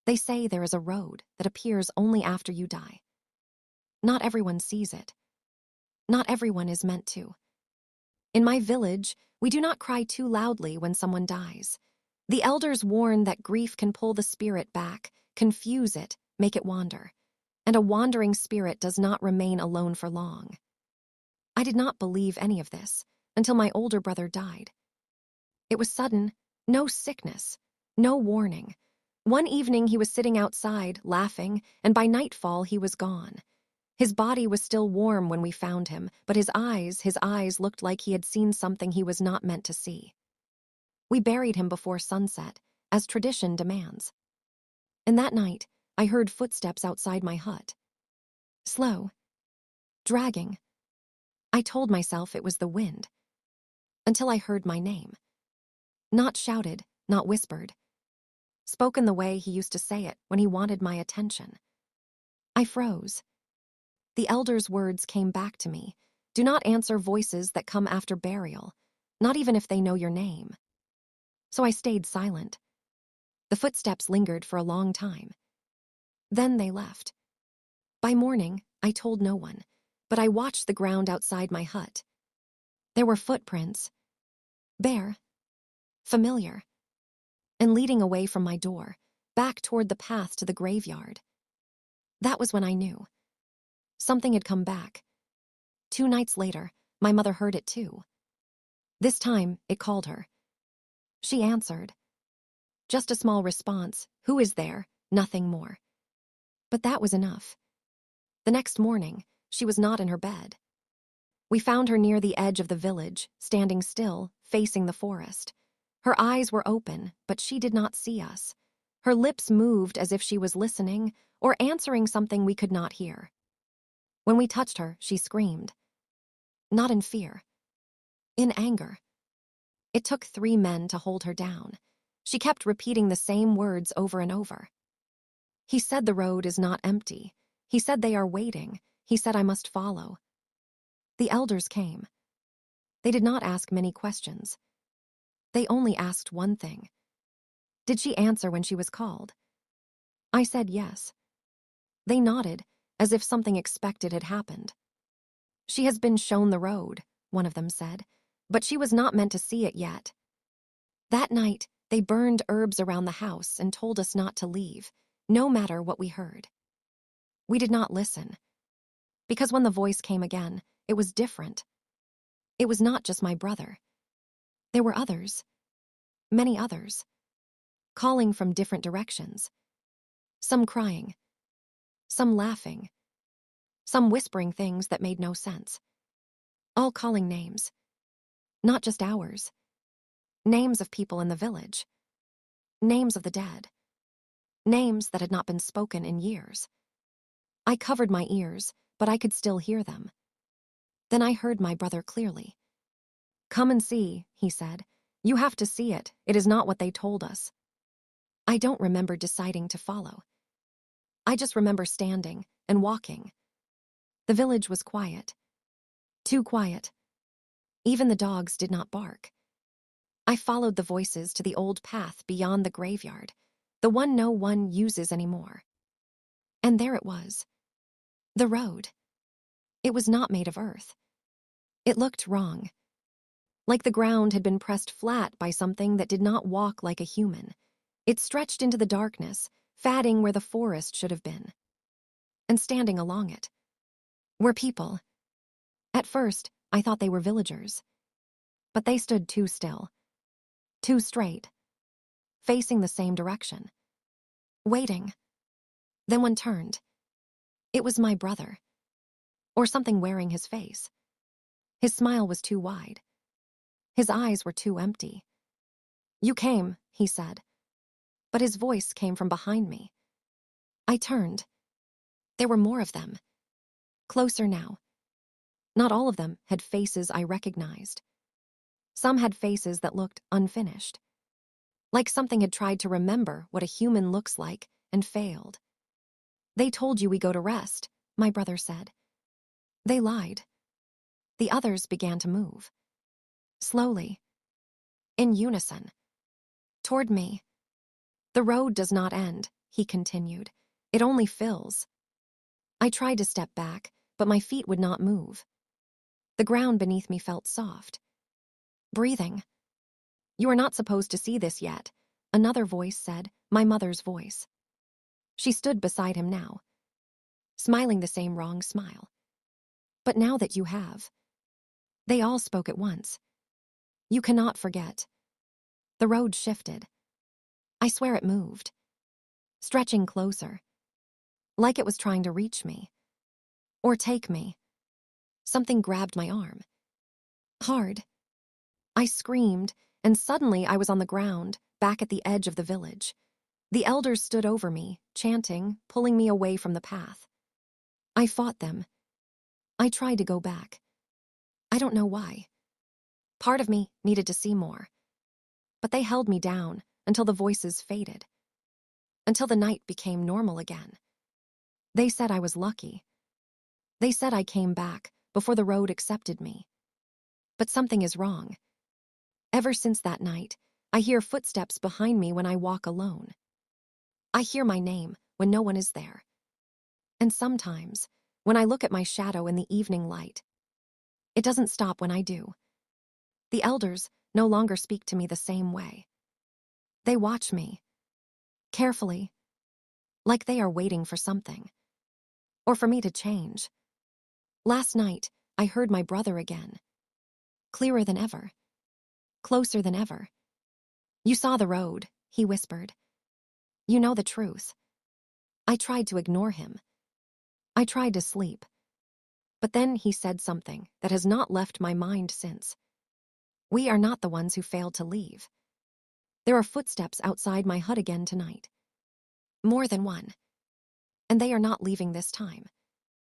They say there is a road that appears only after you die. Not everyone sees it. Not everyone is meant to. In my village, we do not cry too loudly when someone dies. The elders warn that grief can pull the spirit back, confuse it, make it wander. And a wandering spirit does not remain alone for long. I did not believe any of this until my older brother died. It was sudden, no sickness, no warning. One evening he was sitting outside, laughing, and by nightfall he was gone. His body was still warm when we found him, but his eyes looked like he had seen something he was not meant to see. We buried him before sunset, as tradition demands. And that night, I heard footsteps outside my hut. Slow. Dragging. I told myself it was the wind. Until I heard my name. Not shouted, not whispered. Spoken the way he used to say it when he wanted my attention. I froze. The elder's words came back to me. Do not answer voices that come after burial, not even if they know your name. So I stayed silent. The footsteps lingered for a long time. Then they left. By morning, I told no one, but I watched the ground outside my hut. There were footprints. Bare. Familiar. And leading away from my door, back toward the path to the graveyard. That was when I knew. Something had come back. 2 nights later, my mother heard it too. This time, it called her. She answered. Just a small response, "Who is there?" Nothing more. But that was enough. The next morning, she was not in her bed. We found her near the edge of the village, standing still, facing the forest. Her eyes were open, but she did not see us. Her lips moved as if she was listening or answering something we could not hear. When we touched her, she screamed. Not in fear. In anger. It took 3 men to hold her down. She kept repeating the same words over and over. He said the road is not empty. He said they are waiting. He said I must follow. The elders came. They did not ask many questions. They only asked one thing. Did she answer when she was called? I said yes. They nodded, as if something expected had happened. She has been shown the road, one of them said, but she was not meant to see it yet. That night, they burned herbs around the house and told us not to leave, no matter what we heard. We did not listen. Because when the voice came again, it was different. It was not just my brother. There were others. Many others. Calling from different directions. Some crying. Some laughing. Some whispering things that made no sense. All calling names. Not just ours. Names of people in the village. Names of the dead. Names that had not been spoken in years. I covered my ears, but I could still hear them. Then I heard my brother clearly. Come and see, he said. You have to see it. It is not what they told us. I don't remember deciding to follow. I just remember standing and walking. The village was quiet. Too quiet. Even the dogs did not bark. I followed the voices to the old path beyond the graveyard, the one no one uses anymore. And there it was. The road. It was not made of earth. It looked wrong. Like the ground had been pressed flat by something that did not walk like a human. It stretched into the darkness, fatting where the forest should have been. And standing along it were people. At first, I thought they were villagers. But they stood too still. Too straight. Facing the same direction. Waiting. Then one turned. It was my brother. Or something wearing his face. His smile was too wide. His eyes were too empty. You came, he said. But his voice came from behind me. I turned. There were more of them. Closer now. Not all of them had faces I recognized. Some had faces that looked unfinished. Like something had tried to remember what a human looks like and failed. They told you we go to rest, my brother said. They lied. The others began to move. Slowly. In unison. Toward me. The road does not end, he continued. It only fills. I tried to step back, but my feet would not move. The ground beneath me felt soft. Breathing. You are not supposed to see this yet, another voice said, my mother's voice. She stood beside him now, smiling the same wrong smile. But now that you have, they all spoke at once. You cannot forget. The road shifted. I swear it moved, stretching closer, like it was trying to reach me, or take me. Something grabbed my arm. Hard. I screamed, and suddenly I was on the ground, back at the edge of the village. The elders stood over me, chanting, pulling me away from the path. I fought them. I tried to go back. I don't know why. Part of me needed to see more. But they held me down until the voices faded, until the night became normal again. They said I was lucky. They said I came back before the road accepted me. But something is wrong. Ever since that night, I hear footsteps behind me when I walk alone. I hear my name when no one is there. And sometimes, when I look at my shadow in the evening light, it doesn't stop when I do. The elders no longer speak to me the same way. They watch me, carefully, like they are waiting for something, or for me to change. Last night, I heard my brother again, clearer than ever, closer than ever. You saw the road, he whispered. You know the truth. I tried to ignore him. I tried to sleep. But then he said something that has not left my mind since. We are not the ones who failed to leave. There are footsteps outside my hut again tonight. More than one. And they are not leaving this time.